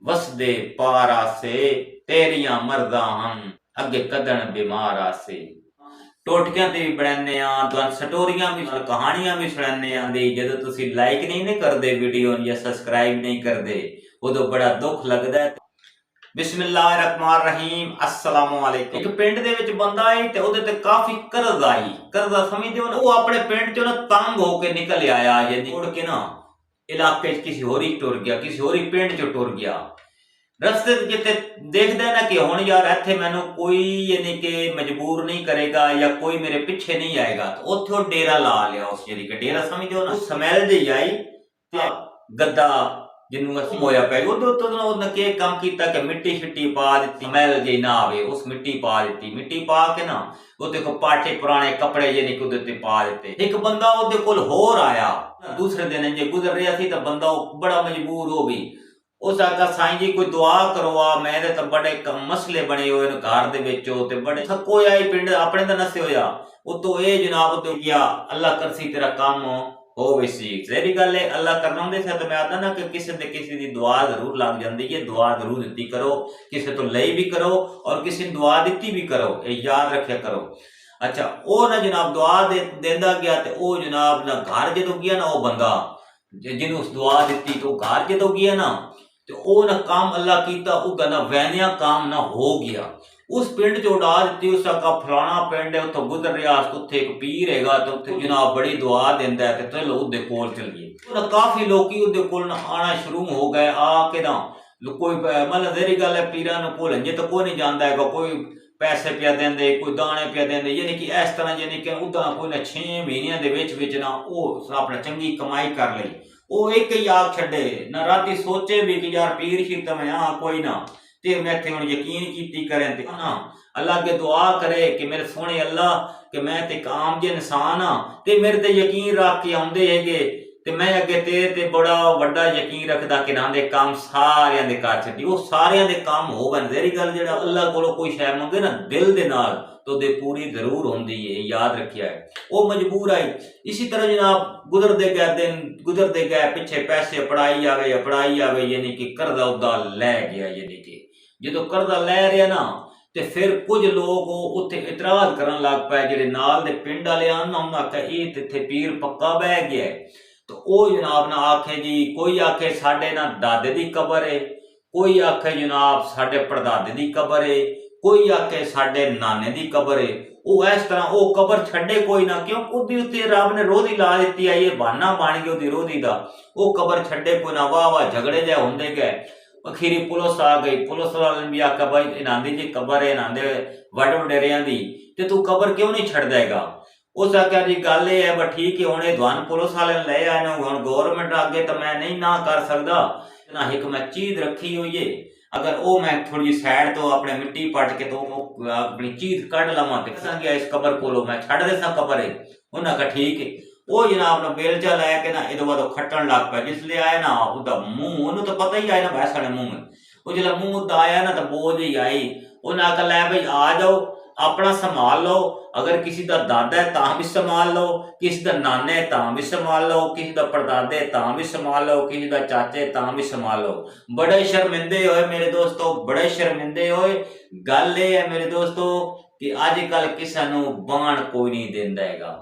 वसदे पार आसे तेरियां मर्दा हन अगे कदन बीमार आसे। टोटकियां ते भी बनाने तुहानू स्टोरियां भी कहानियां भी सुनाने दी जदों तुसी लाइक नहीं करदे वीडियो या सब्सक्राइब नहीं करदे उदों बड़ा दुख लगदा है। बिस्मिल्लाहिर्रहमानिर्रहीम अस्सलामु अलैकुम। एक पिंड दे विच बंदा आई ते ओदे ते काफी कर्ज आई। कर्जा समझदे हो ना, वो अपने पिंड चों ना तंग होके निकल आया यानी उड़ के ना इलाके च किसी होरी टुर गया, किसी होरी पिंड च टुर गया। रस्ते जिते देखदा ना कि हुण यार इत्थे मैनू कोई यानी कि मजबूर नहीं करेगा या कोई मेरे पीछे नहीं आएगा, तो उत्थे डेरा ला लिया। उस यानी कि डेरा समझदे हो ना, स्मैल जी आई ते गद्दा जिन्नू असीं होया पै उदे उत्ते उन्हें के काम कीता कि मिट्टी शिट्टी पा दित्ती, मैल जी ना आवे उस मिट्टी पा दित्ती। मिट्टी पा के ना उहदे को पाटे पुराने कपड़े जे उहदे ते पा दित्ते। एक बंदा उहदे कोल होर आया दूसरे दिन जे गुजर रहा सी, तो बंदा बड़ा मजबूर हो गई। उस आखा साईं जी कोई दुआ करो मेरे तो बड़े मसले बने हुए घर दे विचों ते बड़े थको होया पिंड अपने दा नसे होया उतो ये जनाब तो गया अल्लाह करसी तेरा काम हो वैसी जहरी गल है। अल्लाह करना होंदे से तो मैं आता ना कि किसी ने किसी की दुआ जरूर लग जाती है। दुआ जरूर दी करो, किसी तो लई भी करो और किसी ने दुआ दी भी करो, ये याद रखा करो। अच्छा वो ना जनाब दुआ देंदा गया ते ओ जनाब ना घर जो गया ना, वो बंदा जिन्होंने उस दुआ दी तो घर जो गया ना, तो वो ना काम अल्लाह कीता उदा ना वैनिया काम ना हो गया। उस पिंड च उड़ा दी उस आखा फलाना पिंड है उतो गुजर रहा, उत्थे एक पीर हैगा तो उत्थे जनाब बड़ी दुआ देंदा है, ते चलो उहदे कोल चलिए। काफी लोग उहदे कोल ना आना शुरू हो गए। आके ना कोई मतलब जहरी गल है पीरां नूं भुलन जे तो कोई नहीं जानता है, कोई पैसे पिया देंदे कोई दाने पिया देंदे, यानी कि इस तरह यानी कि उदा कोई ना 6 महीनों के विच ना वो अपना चंगी कमाई कर ली। वो एक ही आग छे ना राती सोचे भी कि यार पीर शी तो मैं हाँ कोई ना ते मैं इत्थे हुण यकीन कीती करें ते ना अल्लाह अगे दुआ करे कि मेरे सोहणे अल्लाह कि मैं ते एक आम जे इंसान हाँ ते मेरे ते यकीन रख के आउंदे हैगे ते मैं अगे तेरे ते बड़ा वड्डा यकीन रखदा कि ना दे काम सारियां दे कर छड्डी। वो सारियां दे काम होवन जहरी गल जेड़ा अल्लाह कोलों कोई शै मंगे ना दिल दे नाल तो दे पूरी जरूर होंदी है, याद रखिया है। वो मजबूर आई। इसी तरह जनाब गुजरते गए दिन गुजरते गए पिछे पैसे पढ़ाई आवे यानी कि कर्जा उदा लै गया। यानी कि जो कर्जा लै रहा ना तो फिर कुछ लोग उत्थे इतराज करन लग पे जेडे नाल दे पिंड वाले आन ना, उन्हें आख्या इत्थे पीर पक्का बह गया है। तो वो जनाब ना आखे जी कोई आखे साडे ना दादे दी कबर है, कोई आखे जनाब साडे परदादे दी कबर है, कोई आखे साडे नाने दी कबर है। वो इस तरह वो कबर छड्डे कोई ना, क्यों उदी उत्ते रब ने रोधी ला दी है, ये बहाना बन गया उदी रोधी दा। वो कबर छड्डे कोई ना, वाह वाह झगड़े जै होंदे गए। अखीरी पुलिस आ गई, पुलिस वाले भी आख्या भाई इन्हां दी जी कबर है, इन्हां दे वड वडेरियां दी ते तू कबर क्यों नहीं छड्ड देगा। उस आख्या जी गल ये है बस ठीक है हुण ये तुहानू पुलिस वाले ले आए ने, हुण गौरमेंट अगे तो मैं नहीं ना कर सकदा ना, एक मैं चीज रखी हुई है अगर वो मैं थोड़ी साइड तो अपने मिट्टी पट के तो अपनी चीज कढ़ लवां ते गया इस कबर कोलों मैं छड्ड देसां कबर है। उन्हें कहा ठीक है। वो जनाब ना बेलचा लैके ना इधो वादो खट्टन लग पाया। जिसले आया ना उदा मुंह उन्हें तो पता ही आया ना भैंस वाले मुंह में, वो जिला मुंह आया ना तो बोझ ही आई। उन्हें आखा लै भाई आ जाओ अपना संभाल लो, अगर किसी का दादा है तां भी संभाल लो, किसी का नाना है तां भी संभाल लो, किसी का परदादे है तां भी संभाल लो, किसी का चाचे है तां भी संभाल लो। बड़े शर्मिंदे होए मेरे दोस्तों, बड़े शर्मिंदे होए। गल ये है मेरे दोस्तों कि अजकल किसी नूं बाण कोई नहीं देंदा हैगा।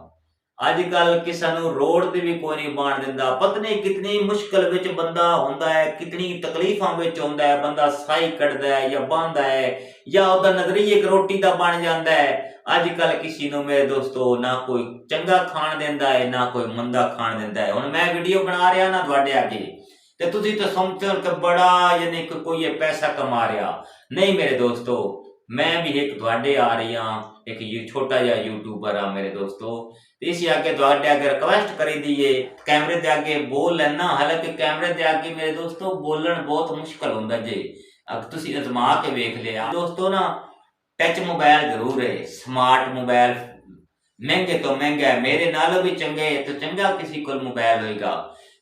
अजकल किसी नूं रोड ते भी कोई नहीं बाण दिंदा। पता नहीं कितनी मुश्किल विच बंदा हुंदा है, कितनी तकलीफां विच हुंदा है, बंदा साई कढ़दा है या बांहदा है या उहदा नजरिया एक रोटी दा बन जांदा है। अजकल किसी नूं मेरे दोस्तों ना कोई चंगा खाण दिंदा है ना कोई मंदा खाण दिंदा है। हुण मैं वीडियो बना रहा ना तुहाडे अगे ते तुसीं तो समझो कि बड़ा यानी कि कोई ये पैसा कमा रहा नहीं। मेरे दोस्तों मैं भी एक तुहाडे आ रही हाँ, एक ये छोटा जिहा यूट्यूबर हाँ मेरे दोस्तों। इस आगे तुहाडे आगे रिक्वेस्ट करी दी है कैमरे दे आगे बोल लेना, हालांकि कैमरे दे आगे मेरे दोस्तों बोलन बहुत मुश्किल हुंदा जे। अब तुसीं आजमा के वेख लिया दोस्तों ना, टच मोबाइल जरूर है, स्मार्ट मोबाइल महंगे तो महंगा है, मेरे नालों भी चंगे तो चंगा किसी को मोबाइल होएगा।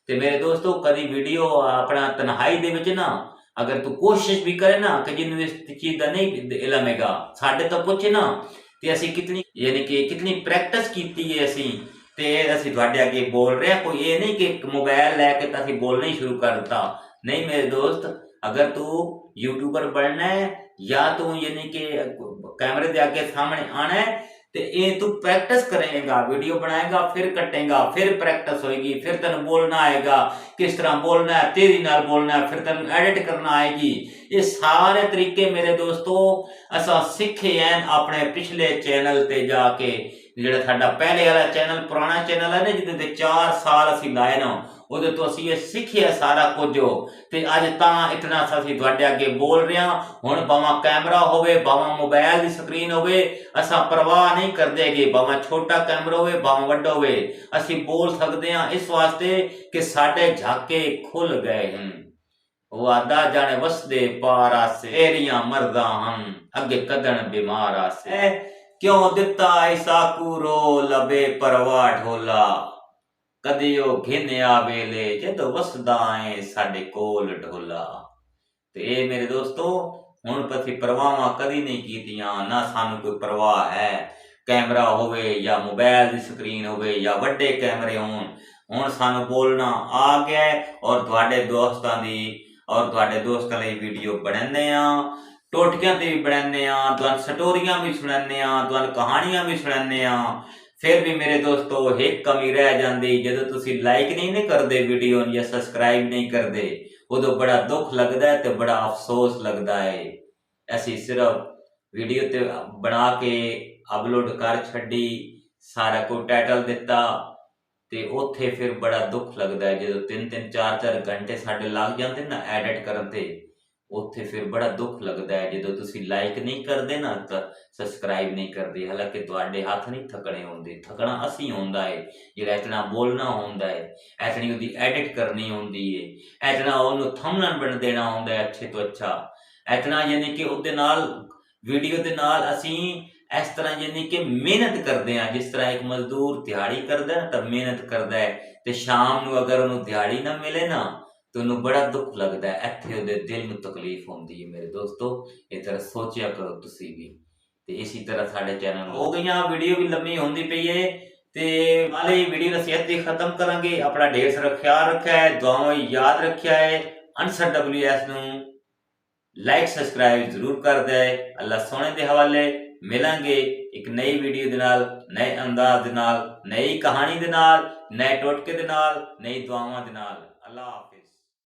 तो मेरे दोस्तों कभी वीडियो अपना तन्हाई दे विच ना अगर तू कोशिश भी करे ना कि जिन्होंने इस चीज का नहीं इलम हैगा साडे तो पुछे ना ते असीं कितनी यानी कि कितनी प्रैक्टिस कीती है असीं ते असीं तुहाडे अगे बोल रहे हैं। कोई ये नहीं कि मोबाइल लैके तो असीं बोलना ही शुरू कर दिता, नहीं मेरे दोस्त। अगर तू यूट्यूबर बनना है या तू यानी कि कैमरे के आगे सामने आना है तो ये तू प्रैक्टिस करेगा, वीडियो बनाएगा, फिर कटेगा, फिर प्रैक्टिस होएगी, फिर तेन बोलना आएगा, किस तरह बोलना है, तेजी नाल बोलना है, फिर तेन एडिट करना आएगी। ये सारे तरीके मेरे दोस्तों असा सीखे हैं अपने पिछले चैनल ते जाके। ਜਿਹੜਾ ਸਾਡਾ ਪਹਿਲੇ ਵਾਲਾ ਚੈਨਲ ਪੁਰਾਣਾ ਚੈਨਲ ਹੈ ਨਾ ਜਿਹਦੇ ਤੇ 4 ਸਾਲ ਅਸੀਂ ਲਾਏ ਨਾ ਉਹਦੇ ਤੋਂ ਅਸੀਂ ਇਹ ਸਿੱਖਿਆ ਸਾਰਾ ਕੁਝ ਤੇ ਅੱਜ ਤਾਂ ਇਤਨਾ ਅਸੀਂ ਤੁਹਾਡੇ ਅੱਗੇ ਬੋਲ ਰਹੇ ਹਾਂ। ਹੁਣ ਭਾਵੇਂ ਕੈਮਰਾ ਹੋਵੇ ਭਾਵੇਂ ਮੋਬਾਈਲ ਦੀ ਸਕਰੀਨ ਹੋਵੇ ਅਸਾਂ ਪਰਵਾਹ ਨਹੀਂ ਕਰਦੇਗੇ, ਭਾਵੇਂ ਛੋਟਾ ਕੈਮਰਾ ਹੋਵੇ ਭਾਵੇਂ ਵੱਡਾ ਹੋਵੇ ਅਸੀਂ ਬੋਲ ਸਕਦੇ ਹਾਂ, ਇਸ ਵਾਸਤੇ ਕਿ ਸਾਡੇ ਝਾਕੇ ਖੁੱਲ ਗਏ ਹਨ। वादा जाने वसदे पारा से एरिया मरदा हम अगे कदन बीमारा से क्यों दिता ऐसा कूरो लबे परवा ढोला कदियो घिन्या वेले जदो वसदा है साडे कोल ढोला। ते ये मेरे दोस्तों हुण पसी परवाहां कदी नहीं कीतियां, ना सानू कोई परवाह है कैमरा होवे या मोबाइल की स्क्रीन होवे या वड्डे कैमरे होण। हुण सानू बोलना आ गया और तुहाडे दोस्तां दी और तुहाडे दोस्तां लई वीडियो बनाने टोटकियां ते भी बनाने तुहानू स्टोरियां भी सुनाने तुहानू कहानियां भी सुनाने। फिर भी मेरे दोस्तों एक कमी रह जाती, जदों तुसीं लाइक नहीं करते वीडियो या सबसक्राइब नहीं करते उदों बड़ा दुख लगता है तो बड़ा अफसोस लगता है। असीं सिर्फ वीडियो ते बना के अपलोड कर छड्डी, सारा कोई टाइटल दिता ते उत्थे फिर बड़ा दुख लगता है जो 3-3 4-4 घंटे साडे लग जाते ना एडिट करन ते। उत्थे फिर बड़ा दुख लगता है जो तुसीं लाइक नहीं करते ना तो सबसक्राइब नहीं करते। हालांकि तुहाडे हथ नहीं थकने होंदे, थकना असीं होंदा है जिहड़ा इतना बोलना होंदा है, इतनी उहदी एडिट करनी होंदी है, इतना उहनूं थंबनेल बन देना होंदा है अच्छे तो अच्छा, इतना यानी कि उहदे नाल वीडियो दे नाल असीं इस तरह यानी कि मेहनत करते हैं। जिस तरह एक मजदूर दिहाड़ी करता है तो मेहनत करता है तो शाम को अगर उन्होंने दिहाड़ी ना मिले ना तो उन्हें बड़ा दुख लगता है, इत्थे उहदे दिल में तकलीफ होती है। मेरे दोस्तों इस तरह सोचिया करो तुसी भी। तो इसी तरह साडे चैनल हो गई वीडियो भी लंबी होती पई है ते वाले वीडियो नसीहत ही खत्म करांगे। अपना ढेर सारा ख्याल रखा है, दुआओं याद रखा है। आंसर WS नूं लाइक सबसक्राइब जरूर कर दे। अल्लाह सोने के हवाले मिलांगे एक नई वीडियो दे नाल, नए अंदाज दे नाल, नई कहानी दे नाल, नए टोटके दे नाल, नई दुआवां दे नाल। अल्लाह।